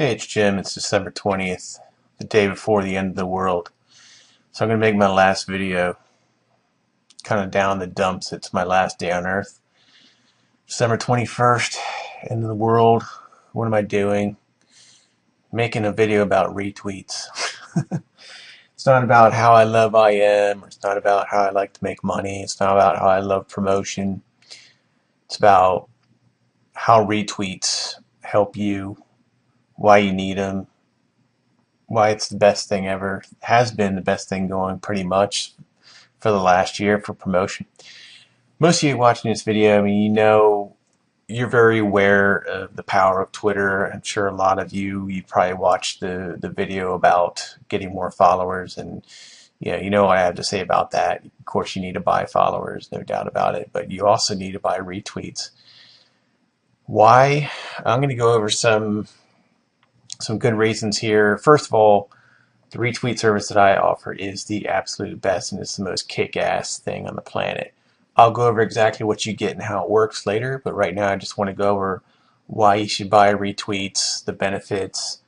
Hey, it's Jim. It's December 20th, the day before the end of the world. So I'm going to make my last video kind of down in the dumps. It's my last day on Earth. December 21st, end of the world. What am I doing? Making a video about retweets. It's not about how I love IM, or it's not about how I like to make money. It's not about how I love promotion. It's about how retweets help you, why you need them, why it's the best thing ever, has been the best thing going pretty much for the last year for promotion. Most of you watching this video, I mean, you're very aware of the power of Twitter. I'm sure a lot of you probably watched the video about getting more followers, and you know what I have to say about that. Of course, you need to buy followers, no doubt about it, but you also need to buy retweets. Why? I'm going to go over some good reasons here. First of all, the retweet service that I offer is the absolute best, and it's the most kick-ass thing on the planet. I'll go over exactly what you get and how it works later, but right now I just want to go over why you should buy retweets, the benefits.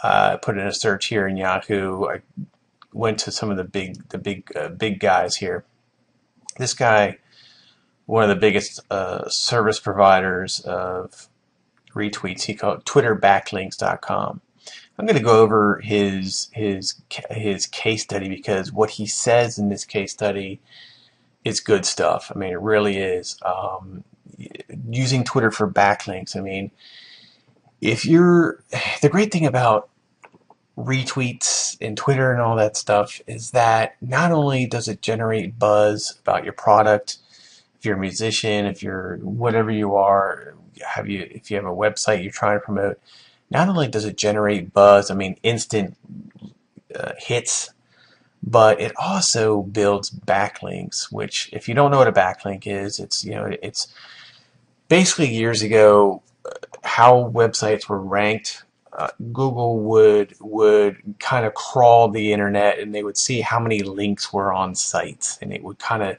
Put in a search here in Yahoo. I went to some of the big guys here. This guy, one of the biggest service providers of retweets, he called twitterbacklinks.com. I'm going to go over his case study, because what he says in this case study is good stuff. I mean, it really is. Using Twitter for backlinks. I mean, the great thing about retweets and Twitter and all that stuff is that not only does it generate buzz about your product, if you're a musician, if you're whatever you are, if you have a website you're trying to promote, not only does it generate buzz, I mean instant hits, but it also builds backlinks, which, if you don't know what a backlink is, it's basically, years ago, how websites were ranked. Google would kind of crawl the internet, and they would see how many links were on sites, and it would kind of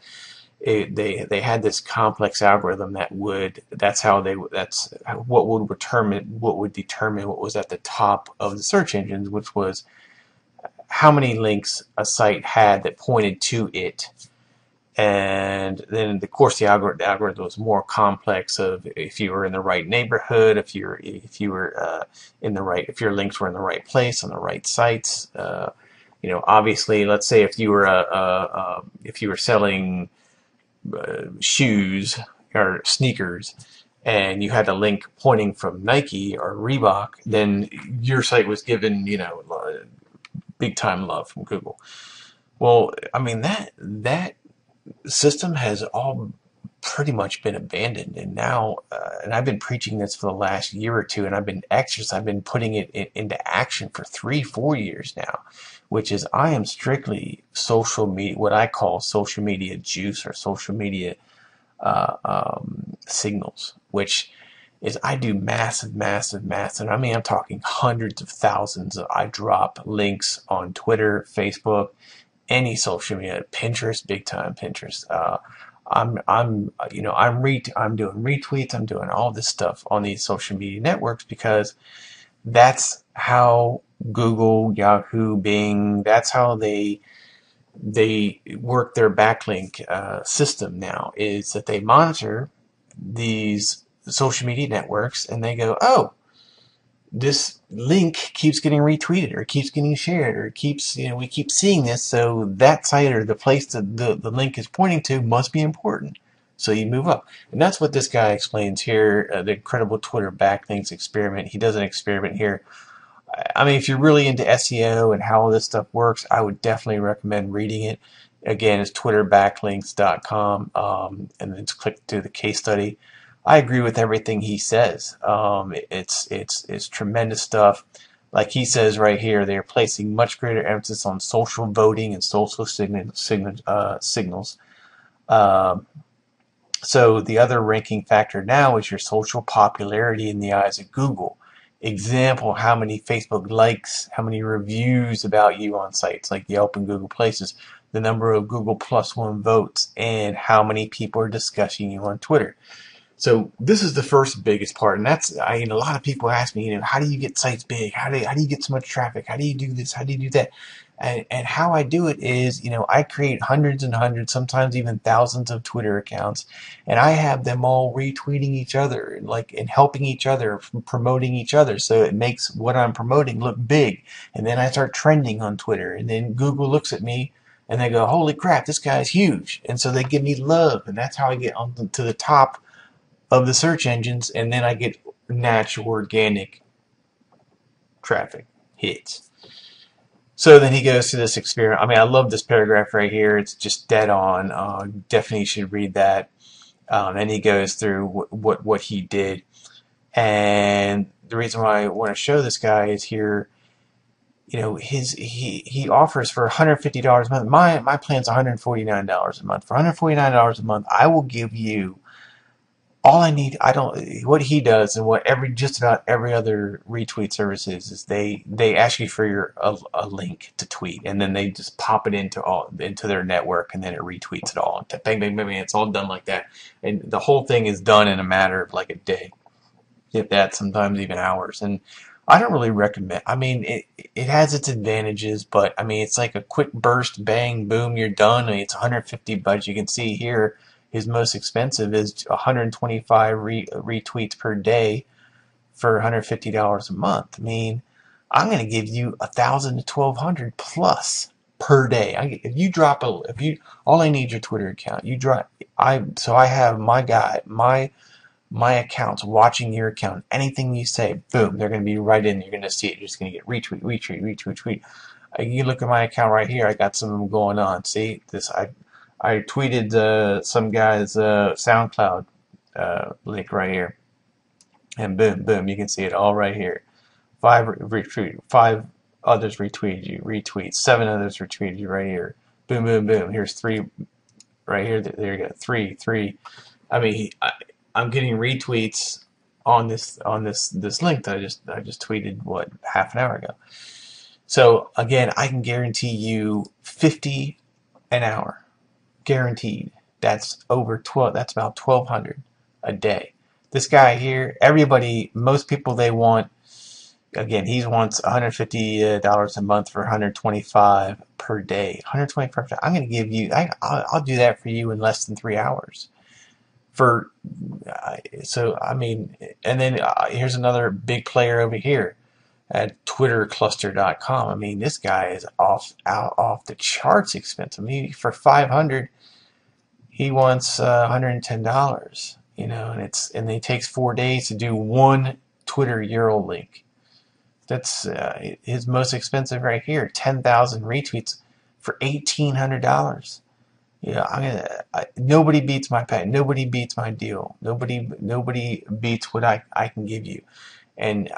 they had this complex algorithm that's what would determine what was at the top of the search engines, which was how many links a site had that pointed to it. And then, of course, the algorithm was more complex, of if you were in the right neighborhood, if your links were in the right place on the right sites. Obviously, let's say if you were selling shoes or sneakers, and you had a link pointing from Nike or Reebok, then your site was given big time love from Google. Well, I mean, that system has all pretty much been abandoned, and now and I've been preaching this for the last year or two, and I've been putting it into action for 3-4 years now, which is, I am strictly social media, what I call social media juice, or social media signals, which is, I do massive, I mean, I'm talking hundreds of thousands. I drop links on Twitter, Facebook, any social media, Pinterest, big time Pinterest. I'm doing retweets. I'm doing all this stuff on these social media networks, because that's how Google, Yahoo, Bing, that's how they work their backlink system now, is that they monitor these social media networks, and they go, oh, this link keeps getting retweeted, or keeps getting shared, or we keep seeing this, so that site, or the place that the link is pointing to, must be important. So you move up. And that's what this guy explains here, the incredible Twitter backlinks experiment. He does an experiment here. I mean, if you're really into SEO and how all this stuff works, I would definitely recommend reading it. Again, it's twitterbacklinks.com, and then click to the case study. I agree with everything he says. It's tremendous stuff. Like he says right here, they're placing much greater emphasis on social voting and social signals. So the other ranking factor now is your social popularity in the eyes of Google. Example, how many Facebook likes, how many reviews about you on sites like Yelp and Google Places, the number of Google +1 votes, and how many people are discussing you on Twitter. So this is the first biggest part, and that's, a lot of people ask me, how do you get sites big? How do you get so much traffic? How do you do this? How do you do that? And how I do it is, I create hundreds and hundreds, sometimes even thousands of Twitter accounts, and I have them all retweeting each other, and helping each other, promoting each other, so it makes what I'm promoting look big. And then I start trending on Twitter, and then Google looks at me and they go, "Holy crap, this guy's huge!" And so they give me love, and that's how I get on to the top of the search engines, and then I get natural organic traffic hits. So then he goes to this experiment. I love this paragraph right here. It's just dead on. Definitely should read that. And he goes through what he did. And the reason why I want to show this guy is here. He offers for $150 a month. My plan's $149 a month. For $149 a month, I will give you all I need. What he does, and what just about every other retweet service is they ask you for a link to tweet, and then they just pop it into their network, and then it retweets it all. Bang, bang, bang, bang. It's all done like that, and the whole thing is done in a matter of like a day, if that, sometimes even hours. And I don't really recommend. It has its advantages, but it's like a quick burst, bang, boom, you're done. It's 150 bucks. You can see here his most expensive is 125 retweets per day for $150 a month. I'm going to give you 1,000 to 1,200 plus per day. All I need is your Twitter account. So I have my guy, my accounts watching your account. Anything you say, boom, they're going to be right in. You're going to see it. You're just going to get retweet, retweet, retweet, tweet. You look at my account right here. I got some of them going on. See this? I tweeted some guy's SoundCloud link right here, and boom, boom, you can see it all right here. 5 others retweeted you, retweet. 7 others retweeted you right here. Boom, boom, boom. Here's 3 right here. There you go. 3. I'm getting retweets on this link that I just tweeted half an hour ago. So again, I can guarantee you 50 an hour. Guaranteed. That's that's about 1,200 a day. This guy here, most people, they want, again, he wants $150 a month for 125 per day. 125 per day. I'm going to give you, I'll do that for you in less than 3 hours. And then here's another big player over here at twittercluster.com. This guy is off the charts expensive. For 500, he wants $110. And it takes 4 days to do one Twitter URL link. That's his most expensive right here. 10,000 retweets for $1,800. Nobody beats my patent. Nobody beats my deal. Nobody beats what I can give you. And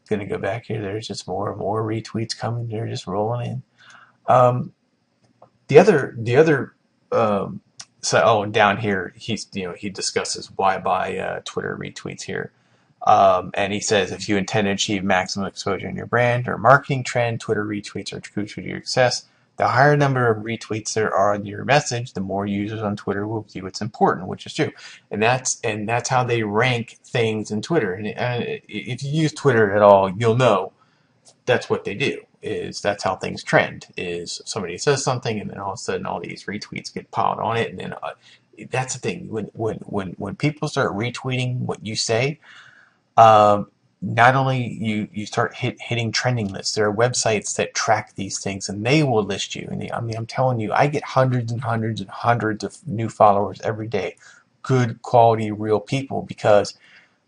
gonna go back here. There's just more and more retweets coming. They're just rolling in. The other down here, he discusses why buy Twitter retweets here. And he says, if you intend to achieve maximum exposure in your brand or marketing trend, Twitter retweets are crucial to your success. The higher number of retweets there are on your message, the more users on Twitter will view it's important, which is true. And that's how they rank things in Twitter. And if you use Twitter at all, you'll know that's what they do. That's how things trend. Is somebody says something, and then all of a sudden all these retweets get piled on it, and then that's the thing. When people start retweeting what you say, not only you start hitting trending lists. There are websites that track these things, and they will list you. And I'm telling you, I get hundreds and hundreds and hundreds of new followers every day. Good quality, real people, because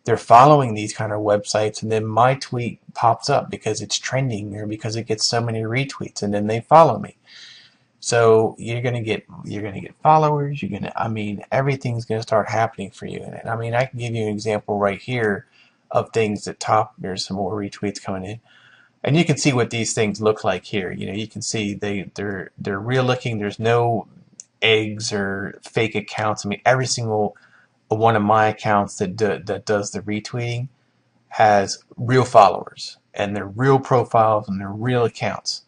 they're following these kind of websites, and then my tweet pops up because it's trending there, because it gets so many retweets, and then they follow me. So you're gonna get followers. Everything's gonna start happening for you. And I can give you an example right here of things at top. There's some more retweets coming in, and you can see what these things look like here. You can see they're real looking. There's no eggs or fake accounts. Every single one of my accounts that does the retweeting has real followers, and they're real profiles, and they're real accounts.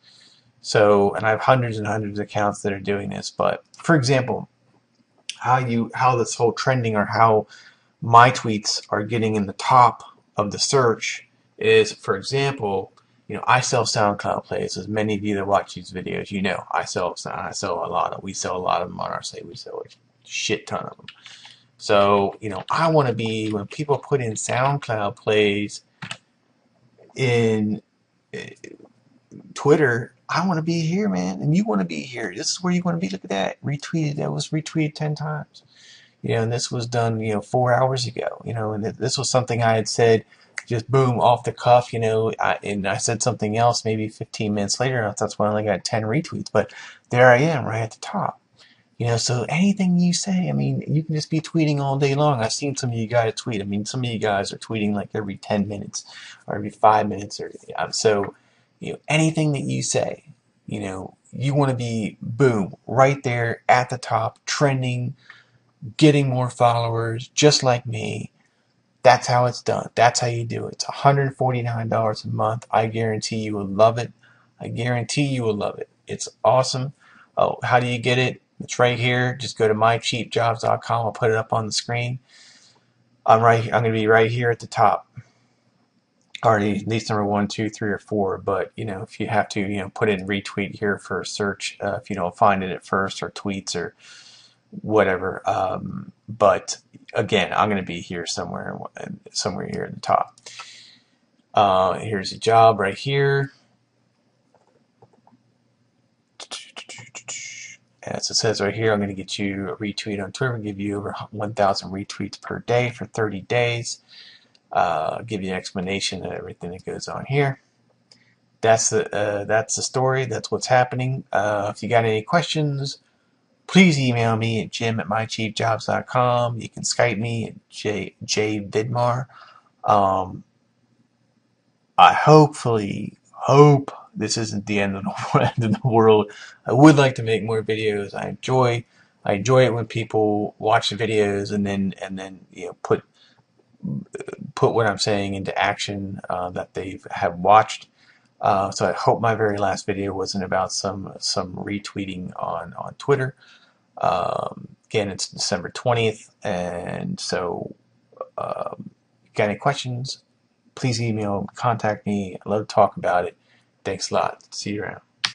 So, and I have hundreds and hundreds of accounts that are doing this. But for example, how this whole trending, or how my tweets are getting in the top of the search is, for example, I sell SoundCloud plays. As many of you that watch these videos, I sell a lot of. We sell a lot of them on our site. We sell a shit ton of them. So I want to be, when people put in SoundCloud plays in Twitter, I want to be here, man, and you want to be here. This is where you want to be. Look at that, retweeted. That was retweeted 10 times. And this was done, 4 hours ago. And this was something I had said, just boom, off the cuff. And I said something else maybe 15 minutes later, and that's when I only got 10 retweets. But there I am, right at the top. So anything you say, you can just be tweeting all day long. I've seen some of you guys tweet. Some of you guys are tweeting like every 10 minutes or every 5 minutes, or so. Anything that you say, you want to be, boom, right there at the top, trending, getting more followers, just like me. That's how it's done. That's how you do it. It's $149 a month. I guarantee you will love it. I guarantee you will love it. It's awesome. Oh, how do you get it? It's right here. Just go to mycheapjobs.com. I'll put it up on the screen. I'm going to be right here at the top. Already at least number 1, 2, 3, or 4. But if you have to, put in retweet here for a search. If you don't find it at first, or tweets, or whatever. But again, I'm going to be here somewhere here at the top. Here's a job right here. As it says right here, I'm going to get you a retweet on Twitter. I'll give you over 1,000 retweets per day for 30 days. Give you an explanation of everything that goes on here. That's the story. That's what's happening. If you got any questions, please email me at jim@mycheapjobs.com. You can Skype me at jvidmar. I hope this isn't the end of the world. I would like to make more videos. I enjoy it when people watch the videos and then put what I'm saying into action that they have watched. So I hope my very last video wasn't about some retweeting on Twitter. Again, it's December 20th, and so got any questions, please email, contact me. I'd love to talk about it. Thanks a lot. See you around.